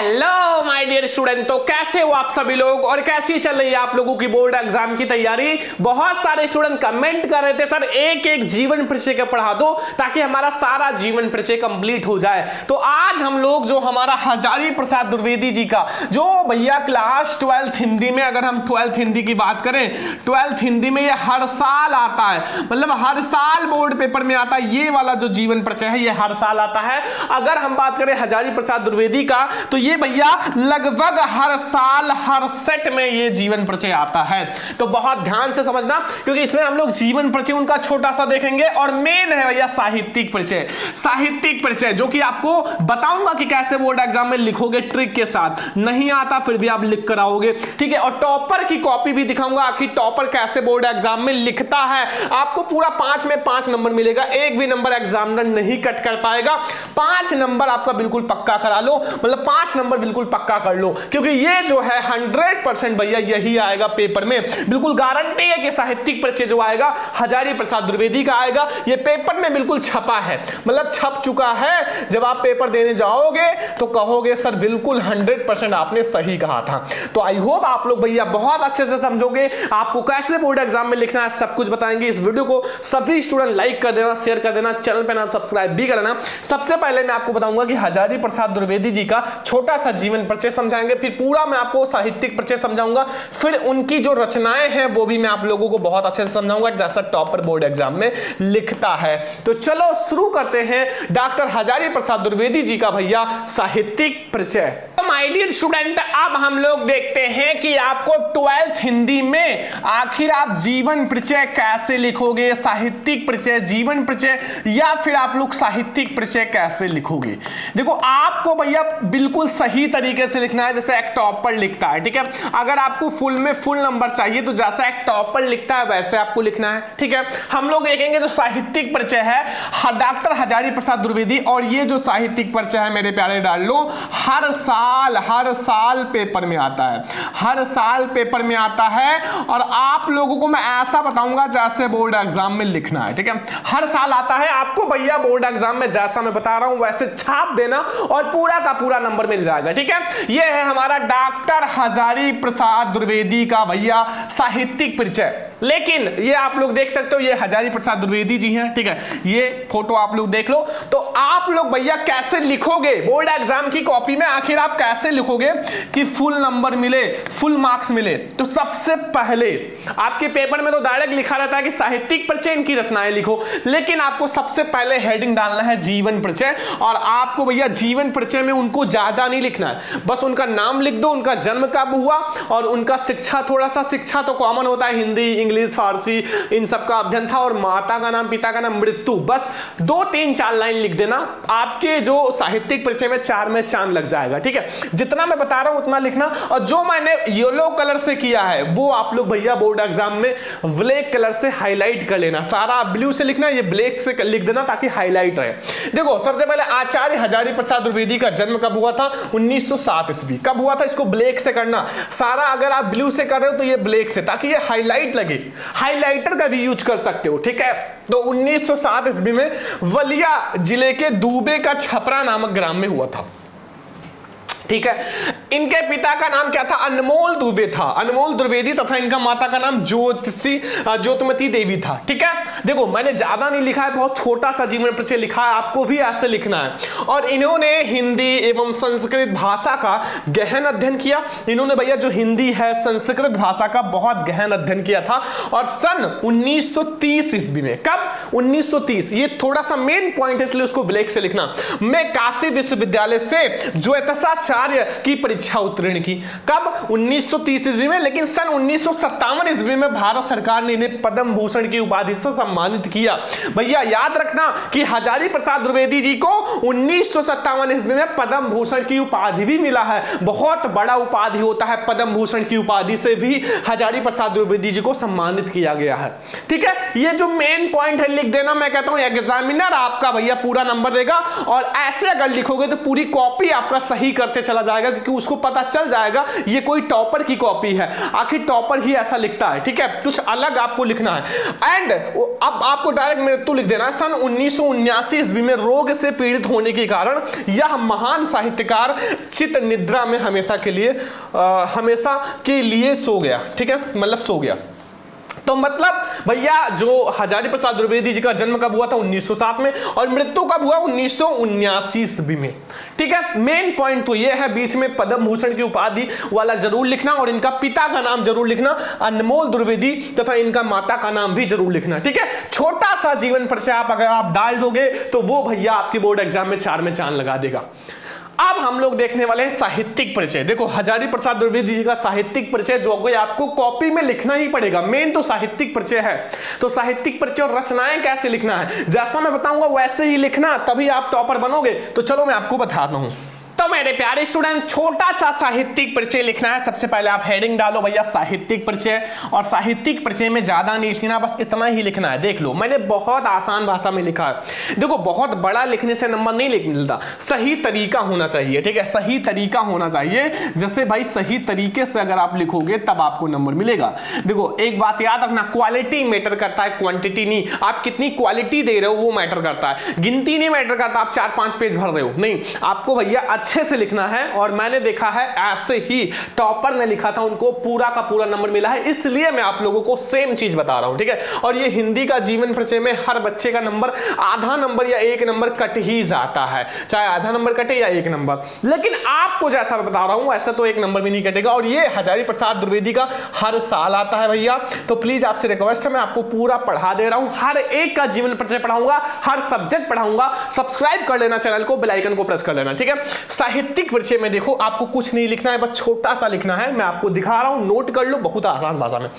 Hello my dear student, तो कैसे हो आप सभी लोग और कैसी चल रही है आप लोगों की बोर्ड एग्जाम की तैयारी। बहुत सारे स्टूडेंट कमेंट कर रहे थे सर एक एक जीवन परिचय का पढ़ा दो ताकि हमारा सारा जीवन परिचय कंप्लीट हो जाए। तो आज हम लोग जो हमारा हजारी प्रसाद द्विवेदी जी का जो भैया क्लास 12th हिंदी में, अगर हम 12th हिंदी की बात करें, 12th हिंदी में ये हर साल आता है, मतलब हर साल बोर्ड पेपर में आता है। ये वाला जो जीवन परिचय है ये हर साल आता है। अगर हम बात करें हजारी प्रसाद द्विवेदी का तो ये भैया लगभग हर साल हर सेट में ये जीवन परिचय आता है। तो बहुत ध्यान से समझना क्योंकि इसमें हम लोग जीवन परिचय उनका छोटा सा देखेंगे और मेन है भैया साहित्यिक परिचय। साहित्यिक परिचय जो कि आपको बताऊंगा कि कैसे बोर्ड एग्जाम में लिखोगे ट्रिक के साथ, नहीं आता फिर भी आप लिख कर आओगे, ठीक है। और टॉपर की कॉपी भी दिखाऊंगा आखिर टॉपर कैसे बोर्ड एग्जाम में लिखता है। आपको पूरा 5 में 5 नंबर मिलेगा, एक भी नंबर एग्जामिनर नहीं कट कर पाएगा। 5 नंबर आपका बिल्कुल पक्का करा लो, मतलब 5 नंबर बिल्कुल पक्का कर लो क्योंकि ये जो है 100% भैया यही आएगा पेपर में। बिल्कुल गारंटी है कि साहित्यिक परिचय जो आएगा हजारी प्रसाद द्विवेदी का आएगा। ये पेपर में बिल्कुल छपा है, मतलब छप चुका है। जब आप पेपर देने जाओगे तो कहोगे सर बिल्कुल 100% आपने सही कहा था। तो आई होप आप लोग भैया बहुत अच्छे से समझोगे। आपको कैसे बोर्ड एग्जाम में लिखना है सब कुछ बताएंगे। इस वीडियो को सभी स्टूडेंट लाइक कर देना, शेयर कर देना, चैनल पे नाम सब्सक्राइब भी कर देना। सबसे पहले मैं आपको बताऊंगा कि हजारी प्रसाद द्विवेदी जी का छोटा सा जीवन परिचय समझाएंगे, फिर पूरा मैं आपको साहित्यिक परिचय समझाऊंगा, फिर उनकी जो रचनाएं हैं वो भी मैं आप लोगों को बहुत अच्छे से समझाऊंगा जैसा टॉपर बोर्ड एग्जाम में लिखता है। तो चलो शुरू करते हैं डॉक्टर हजारी प्रसाद द्विवेदी जी का भैया साहित्यिक परिचय। माय डियर स्टूडेंट, अब हम लोग देखते हैं कि आपको 12th हिंदी में आखिर आप जीवन परिचय कैसे लिखोगे, साहित्यिक परिचय, जीवन परिचय या फिर आप लोग साहित्यिक परिचय कैसे लिखोगे। देखो आपको भैया बिल्कुल सही तरीके से लिखना है जैसे एक टॉपर लिखता है, ठीक है। अगर आपको फुल में फुल नंबर चाहिए तो जैसा एक टॉपर लिखता है वैसे आपको लिखना है, ठीक है। हम लोग देखेंगे जो साहित्यिक परिचय है डॉक्टर हजारी प्रसाद द्विवेदी, और ये जो साहित्यिक परिचय है मेरे प्यारे डाल लो हर साल पेपर में आता है, हर साल पेपर में आता है। और आप लोगों को मैं ऐसा बताऊंगा जैसे बोर्ड एग्जाम में लिखना है, ठीक है। हर साल आता है, आपको भैया बोर्ड एग्जाम में जैसा मैं बता रहा हूं वैसे छाप देना और पूरा का पूरा नंबर मिल जाएगा, ठीक है। यह है हमारा डॉक्टर हजारी प्रसाद द्विवेदी का भैया साहित्यिक परिचय। लेकिन ये आप लोग देख सकते हो ये हजारी प्रसाद द्विवेदी जी हैं, ठीक है। ये फोटो आप लोग देख लो। तो आप लोग भैया कैसे लिखोगे बोर्ड एग्जाम की कॉपी में, आखिर आप कैसे लिखोगे कि फुल नंबर मिले, फुल मार्क्स मिले। तो सबसे पहले आपके पेपर में तो डायरेक्ट लिखा रहता है कि साहित्यिक परिचय इनकी रचनाएं लिखो, लेकिन आपको सबसे पहले हेडिंग डालना है जीवन परिचय। और आपको भैया जीवन परिचय में उनको ज्यादा नहीं लिखना है, बस उनका नाम लिख दो, उनका जन्म कब हुआ और उनका शिक्षा, थोड़ा सा शिक्षा तो कॉमन होता है, हिंदी इंग्लिश फारसी इन सब का अध्ययन था, और माता का नाम, पिता का नाम, मृत्यु, बस 2-3-4 लाइन लिख देना। आपके जो साहित्यिक परिचय में 4 में चांद लग जाएगा, ठीक है। जितना मैं बता रहा हूं उतना लिखना। और जो मैंने येलो कलर से किया है वो आप लोग भैया बोर्ड एग्जाम में ब्लैक कलर से हाईलाइट कर लेना। सारा ब्लू से लिखना, ये ब्लैक से लिख देना ताकि हाईलाइट रहे। देखो सबसे पहले आचार्य हजारी प्रसाद द्विवेदी का जन्म कब हुआ था, 1907 ईस्वी। कब हुआ था इसको ब्लैक से करना, सारा अगर आप ब्लू से कर रहे हो तो ये ब्लैक से, ताकि ये हाईलाइट लगे। हाइलाइटर का भी यूज कर सकते हो, ठीक है। तो 1907 ईस्वी में वलिया जिले के दूबे का छपरा नामक ग्राम में हुआ था, ठीक है। इनके पिता का नाम क्या था, अनमोल दुबे था, अनमोल द्विवेदी, तथा इनका माता का नाम ज्योतिमती देवी था, ठीक है। देखो मैंने ज्यादा नहीं लिखा है, बहुत छोटा सा जीवन परिचय लिखा है, आपको भी ऐसे लिखना है। और इन्होंने हिंदी एवं संस्कृत भाषा का गहन अध्ययन किया। इन्होंने भैया जो हिंदी है संस्कृत भाषा का बहुत गहन अध्ययन किया था। और सन 1930 ईस्वी में, कब 1930, ये थोड़ा सा मेन पॉइंट है इसलिए उसको ब्लैक से लिखना, मैं काशी विश्वविद्यालय से ज्योतिषाचार्य की परीक्षा उत्तीर्ण की। कब 1930 ईस्वी में। लेकिन सन 1957 ईस्वी में भारत सरकार ने इन्हें पद्म भूषण की उपाधि से सम्मानित किया। भैया याद रखना कि हजारी प्रसाद द्विवेदी जी को 1957 ईस्वी में पद्म भूषण की उपाधि भी मिला है। बहुत बड़ा उपाधि होता है, पद्म भूषण की उपाधि से भी हजारी प्रसाद द्विवेदी जी को सम्मानित किया गया है, ठीक है। ये जो मेन पॉइंट है लिख देना। मैं कहता हूं एग्जामिनर आपका भैया पूरा नंबर देगा, और ऐसे अगर लिखोगे तो पूरी कॉपी आपका सही करते करते चला जाएगा, क्योंकि उसको पता चल जाएगा ये कोई टॉपर की कॉपी है, आखिर टॉपर ही ऐसा लिखता है। ठीक है, कुछ अलग आपको लिखना है। एंड अब आपको डायरेक्ट मृत्यु लिख देना है। सन 1979 ईस्वी में रोग से पीड़ित होने के कारण यह महान साहित्यकार चित्त निद्रा में हमेशा के लिए सो गया। ठीक है, मतलब सो गया। तो मतलब भैया जो हजारी प्रसाद द्विवेदी जी का जन्म कब हुआ था? 1907 में, और मृत्यु कब हुआ? 1979 ईस्वी में। ठीक है, मेन पॉइंट तो ये है, बीच में पद्म भूषण की उपाधि वाला जरूर लिखना, और इनका पिता का नाम जरूर लिखना, अनमोल द्विवेदी, तथा इनका माता का नाम भी जरूर लिखना। ठीक है, छोटा सा जीवन परिचय अगर आप डाल दोगे तो वो भैया आपके बोर्ड एग्जाम में 4 में चांद लगा देगा। अब हम लोग देखने वाले हैं साहित्यिक परिचय। देखो हजारी प्रसाद द्विवेदी जी का साहित्यिक परिचय जो कि आपको कॉपी में लिखना ही पड़ेगा, मेन तो साहित्यिक परिचय है। तो साहित्यिक परिचय और रचनाएं कैसे लिखना है, जैसा मैं बताऊंगा वैसे ही लिखना, तभी आप टॉपर बनोगे। तो चलो मैं आपको बताता हूं। तो मेरे प्यारे स्टूडेंट, छोटा सा साहित्यिक परिचय लिखना है। सबसे पहले आप हेडिंग डालो भैया साहित्यिक परिचय, और साहित्यिक परिचय में ज्यादा नहीं लिखना, बस इतना ही लिखना है। देख लो मैंने बहुत आसान भाषा में लिखा है। देखो बहुत बड़ा लिखने से नंबर नहीं मिलता, सही तरीका होना चाहिए। ठीक है, सही तरीका होना चाहिए। जैसे भाई सही तरीके से अगर आप लिखोगे तब आपको नंबर मिलेगा। देखो एक बात याद रखना, क्वालिटी मैटर करता है, क्वांटिटी नहीं। आप कितनी क्वालिटी दे रहे हो वो मैटर करता है, गिनती नहीं मैटर करता। आप 4-5 पेज भर रहे हो, नहीं, आपको भैया अच्छे से लिखना है। और मैंने देखा है ऐसे ही टॉपर ने लिखा था, उनको पूरा का पूरा नंबर मिला है, इसलिए मैं आप लोगों को सेम चीज बता रहा हूं। ठीक है, और ये हिंदी का जीवन परिचय में हर बच्चे का नंबर आधा नंबर या 1 नंबर कट ही जाता है, चाहे आधा नंबर कटे या 1 नंबर। लेकिन आपको जैसा मैं बता रहा हूं ऐसा तो 1 नंबर भी नहीं कटेगा। और ये हजारी प्रसाद द्विवेदी का हर साल आता है भैया। तो प्लीज आपसे रिक्वेस्ट है, मैं आपको पूरा पढ़ा दे रहा हूं, हर एक का जीवन परिचय पढ़ाऊंगा, हर सब्जेक्ट पढ़ाऊंगा। सब्सक्राइब कर लेना चैनल को, बेल आइकन को प्रेस कर लेना। ठीक है, साहित्यिक परिचय में देखो आपको कुछ नहीं लिखना है, बस छोटा सा लिखना है। मैं आपको दिखा रहा हूं, नोट कर लो, बहुत आसान भाषा में।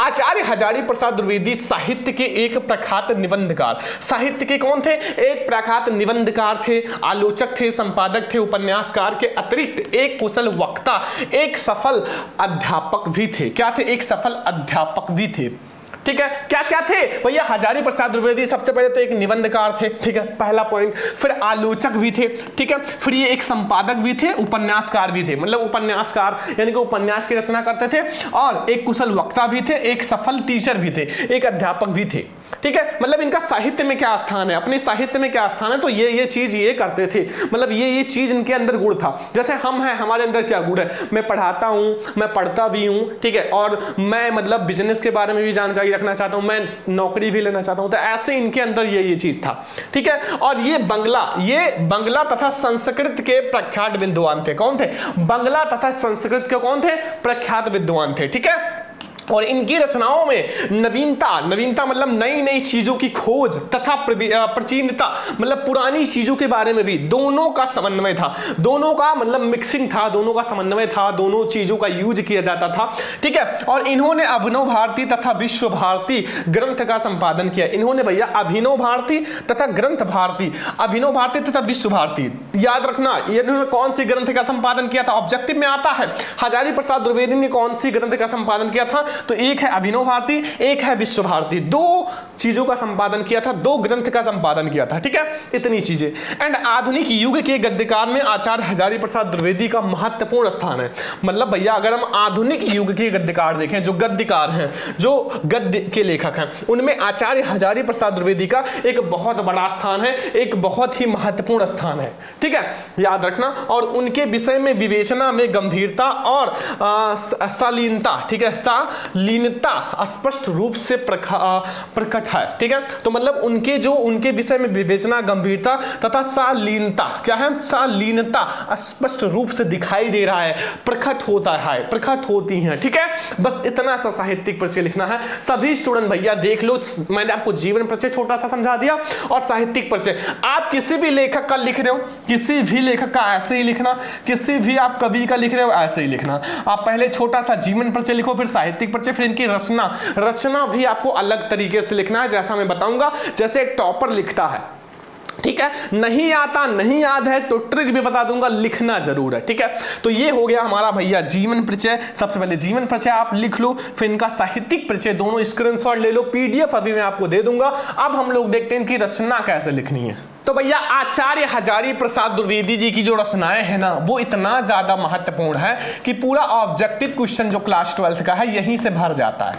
आचार्य हजारी प्रसाद द्विवेदी साहित्य के एक प्रख्यात निबंधकार। साहित्य के कौन थे? एक प्रख्यात निबंधकार थे, आलोचक थे, संपादक थे, उपन्यासकार के अतिरिक्त एक कुशल वक्ता, एक सफल अध्यापक भी थे। क्या थे? एक सफल अध्यापक भी थे। ठीक है, क्या क्या थे भैया? हजारी प्रसाद द्विवेदी सबसे पहले तो एक निबंधकार थे। ठीक है, पहला पॉइंट। फिर आलोचक भी थे। ठीक है, फिर ये एक संपादक भी थे, उपन्यासकार भी थे, मतलब उपन्यासकार यानी कि उपन्यास की रचना करते थे, और एक कुशल वक्ता भी थे, एक सफल टीचर भी थे, एक अध्यापक भी थे। ठीक है, मतलब इनका साहित्य में क्या स्थान है, अपने साहित्य में क्या स्थान है, तो ये चीज ये करते थे, मतलब ये चीज इनके अंदर गुण था। जैसे हम हैं, हमारे अंदर क्या गुण है? मैं पढ़ाता हूं, मैं पढ़ता भी हूं। ठीक है, और मैं मतलब बिजनेस के बारे में भी जानकारी रखना चाहता हूं, मैं नौकरी भी लेना चाहता हूं। तो ऐसे इनके अंदर ये चीज था। ठीक है, और ये बंगला तथा संस्कृत के प्रख्यात विद्वान थे। कौन थे? बंगला तथा संस्कृत के कौन थे? प्रख्यात विद्वान थे। ठीक है, और इनकी रचनाओं में नवीनता मतलब नई नई चीजों की खोज तथा प्राचीनता मतलब पुरानी चीजों के बारे में भी दोनों का समन्वय था, दोनों का मतलब मिक्सिंग था, दोनों का समन्वय था, दोनों चीजों का यूज किया जाता था। ठीक है, और इन्होंने अभिनव भारती तथा विश्व भारती ग्रंथ का संपादन किया। इन्होंने भैया अभिनव भारती तथा ग्रंथ भारती, अभिनव भारती तथा विश्व भारती, याद रखना इन्होंने कौन सी ग्रंथ का संपादन किया था, ऑब्जेक्टिव में आता है। हजारी प्रसाद द्विवेदी ने कौन सी ग्रंथ का संपादन किया था? तो एक है अभिनव भारती, एक है विश्व भारती। 2 चीजों का संपादन किया था, 2 ग्रंथ का संपादन किया था। ठीक है, इतनी चीजें। एंड आधुनिक युग के गद्यकार में आचार्य हजारी प्रसाद द्विवेदी का महत्वपूर्ण स्थान है। मतलब भैया अगर हम आधुनिक युग के गद्यकार देखें, जो गद्यकार हैं, जो गद्य के लेखक हैं, उनमें आचार्य हजारी प्रसाद द्विवेदी का एक बहुत बड़ा स्थान है, एक बहुत ही महत्वपूर्ण स्थान है। ठीक है, याद रखना। और उनके विषय में विवेचना में गंभीरता और शालीनता, ठीक है, लीनता स्पष्ट रूप से प्रकट है। ठीक है, तो मतलब उनके विषय में विवेचना, गंभीरता तथा शालीनता, क्या है? शालीनता स्पष्ट रूप से दिखाई दे रहा है, प्रकट होता है, प्रकट होती है। ठीक है, बस इतना सा साहित्यिक परिचय लिखना है। सभी स्टूडेंट भैया देख लो, मैंने आपको जीवन परिचय छोटा सा समझा दिया और साहित्यिक परिचय। आप किसी भी लेखक का लिख रहे हो, किसी भी लेखक का ऐसे ही लिखना, किसी भी आप कवि का लिख रहे हो ऐसे ही लिखना। आप पहले छोटा सा जीवन परिचय लिखो, फिर साहित्यिक परिचय, फिर इनकी रचना भी आपको अलग तरीके से लिखना है, जैसा मैं बताऊंगा, जैसे एक टॉपर लिखता है। ठीक है, नहीं आता, नहीं याद है तो ट्रिक भी बता दूंगा, लिखना जरूर है। ठीक है, तो ये हो गया हमारा भैया जीवन परिचय। सबसे पहले जीवन परिचय आप लिख लो, फिर इनका साहित्यिक परिचय, दोनों स्क्रीनशॉट ले लो, PDF अभी मैं आपको दे दूंगा। अब हम लोग देखते हैं इनकी रचना कैसे लिखनी है। तो भैया आचार्य हजारी प्रसाद द्विवेदी जी की जो रचनाएं हैं ना, वो इतना ज्यादा महत्वपूर्ण है कि पूरा ऑब्जेक्टिव क्वेश्चन जो क्लास 12th का है यहीं से भर जाता है।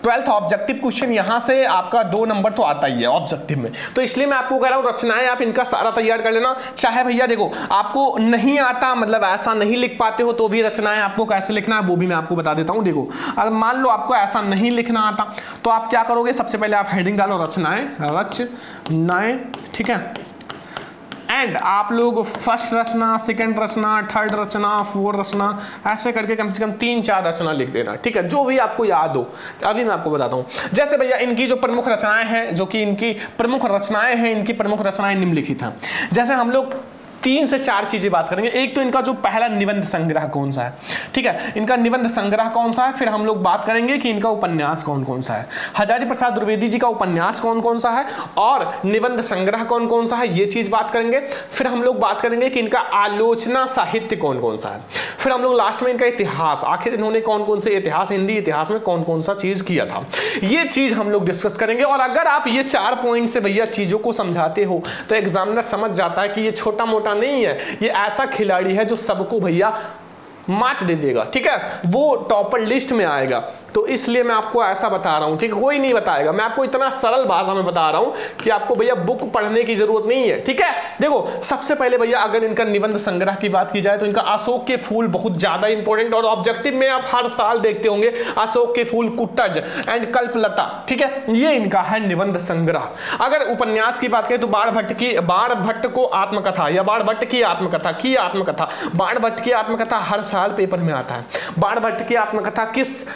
12th ऑब्जेक्टिव क्वेश्चन यहां से आपका 2 नंबर तो आता ही है ऑब्जेक्टिव में। तो इसलिए मैं आपको कह रहा हूं रचनाएं आप इनका सारा तैयार कर लेना। चाहे भैया देखो आपको नहीं आता, मतलब ऐसा नहीं लिख पाते हो, तो भी रचनाएं आपको कैसे लिखना है वो भी मैं आपको बता देता हूं। देखो अगर मान लो आपको ऐसा नहीं लिखना आता तो आप क्या करोगे, सबसे पहले आप हेडिंग डालो रचनाएं, रचनाएं, ठीक है। एंड आप लोग फर्स्ट रचना, सेकंड रचना, थर्ड रचना, फोर्थ रचना, ऐसे करके कम से कम 3-4 रचना लिख देना, ठीक है, जो भी आपको याद हो। अभी मैं आपको बताता हूँ। जैसे भैया इनकी जो प्रमुख रचनाएं हैं, जो कि इनकी प्रमुख रचनाएं हैं, इनकी प्रमुख रचनाएं निम्नलिखित हैं। जैसे हम लोग 3 से 4 चीजें बात करेंगे। एक तो इनका जो पहला निबंध संग्रह कौन सा है, ठीक है, इनका निबंध संग्रह कौन सा है। फिर हम लोग बात करेंगे कि इनका उपन्यास कौन कौन सा है, हजारी प्रसाद द्विवेदी जी का उपन्यास कौन कौन सा है और निबंध संग्रह कौन कौन सा है, ये चीज बात करेंगे। फिर हम लोग बात करेंगे कि इनका आलोचना साहित्य कौन कौन सा है। फिर हम लोग लास्ट में इनका इतिहास, आखिर इन्होंने कौन कौन से इतिहास, हिंदी इतिहास में कौन कौन सा चीज किया था, ये चीज हम लोग डिस्कस करेंगे। और अगर आप ये 4 पॉइंट से भैया चीजों को समझाते हो तो एग्जामिनर समझ जाता है कि ये छोटा मोटा नहीं है, ये ऐसा खिलाड़ी है जो सबको भैया मात दे देगा, ठीक है, वो टॉपर लिस्ट में आएगा। तो इसलिए मैं आपको ऐसा बता रहा हूं, ठीक है, कोई नहीं बताएगा, मैं आपको इतना सरल भाषा में बता रहा हूं कि आपको भैया बुक पढ़ने की जरूरत नहीं है, ठीक है। देखो सबसे पहले भैया अगर इनका निबंध संग्रह की बात की जाए तो इनका अशोक के फूल बहुत ज्यादा इंपॉर्टेंट और ऑब्जेक्टिव में आप हर साल देखते होंगे, अशोक के फूल, कुट्टज एंड कल्पलता, ठीक है, ये इनका है निबंध संग्रह। अगर उपन्यास की बात करें तो बाणभट्ट को आत्मकथा या बाणभट्ट की आत्मकथा, बाणभट्ट की आत्मकथा हर साल पेपर में आता है। बाणभट्ट की आत्मकथा किस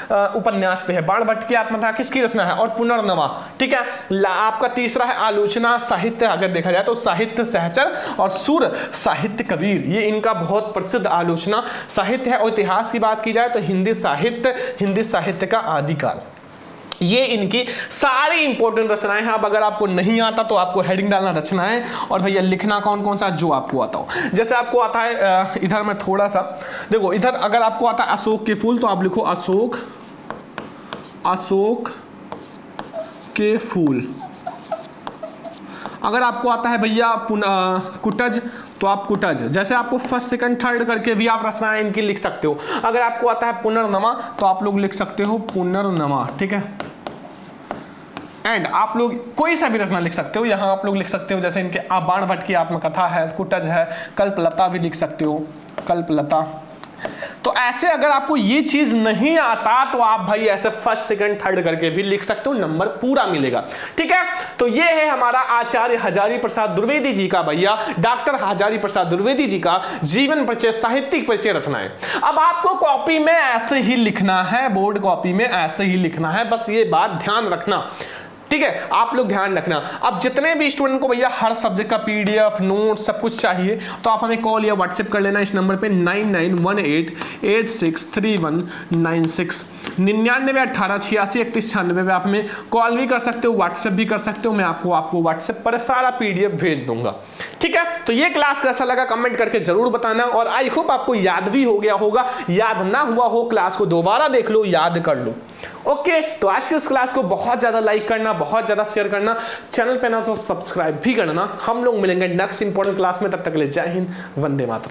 उपन्यास पे है, बाणभट्ट की आत्मकथा किसकी रचना है, और पुनर्नवा, ठीक है। आपका तीसरा है आलोचना साहित्य, अगर देखा जाए तो साहित्य सहचर और सुर साहित्य कबीर, ये इनका बहुत प्रसिद्ध आलोचना साहित्य है। और इतिहास की बात की जाए तो हिंदी साहित्य का आदिकाल, ये इनकी सारी इंपॉर्टेंट रचनाएं हैं। अब अगर आपको नहीं आता तो आपको हेडिंग डालना रचनाएं और भैया लिखना कौन कौन सा जो आपको आता हो। जैसे आपको आता है इधर मैं थोड़ा सा देखो, इधर अगर आपको आता है अशोक के फूल तो आप लिखो अशोक के फूल। अगर आपको आता है भैया कुटज तो आप कुटज, जैसे आपको फर्स्ट सेकंड थर्ड करके भी आप रचनाएं इनकी लिख सकते हो। अगर आपको आता है पुनर्नवा तो आप लोग लिख सकते हो पुनर्नवा, ठीक है। एंड आप लोग कोई सा भी रचना लिख सकते हो, यहां आप लोग लिख सकते हो जैसे इनके बाणभट्ट की आत्मकथा है, कुटज है, कल्पलता भी लिख सकते हो, कल्पलता। तो ऐसे अगर आपको ये चीज नहीं आता तो आप भाई ऐसे फर्स्ट सेकंड थर्ड करके भी लिख सकते हो, नंबर पूरा मिलेगा, ठीक है। तो ये है हमारा आचार्य हजारी प्रसाद द्विवेदी जी का, भैया डॉक्टर हजारी प्रसाद द्विवेदी जी का जीवन परिचय, साहित्यिक परिचय रचनाएं। अब आपको कॉपी में ऐसे ही लिखना है, बोर्ड कॉपी में ऐसे ही लिखना है, बस ये बात ध्यान रखना, ठीक है, आप लोग ध्यान रखना। अब जितने भी स्टूडेंट को भैया हर सब्जेक्ट का पीडीएफ, नोट सब कुछ चाहिए तो आप हमें कॉल या व्हाट्सएप कर लेना इस नंबर पे 9918863196 9918863196 पे आप हमें कॉल भी कर सकते हो, व्हाट्सएप भी कर सकते हो। मैं आपको व्हाट्सएप पर सारा पीडीएफ भेज दूंगा, ठीक है। तो ये क्लास कैसा लगा कमेंट करके जरूर बताना और आई होप आपको याद भी हो गया होगा, याद ना हुआ हो क्लास को दोबारा देख लो, याद कर लो। ओके, तो आज की इस क्लास को बहुत ज्यादा लाइक करना, बहुत ज्यादा शेयर करना, चैनल पे ना तो सब्सक्राइब भी करना। हम लोग मिलेंगे नेक्स्ट इंपॉर्टेंट क्लास में, तब तक के लिए जय हिंद, वंदे मातरम।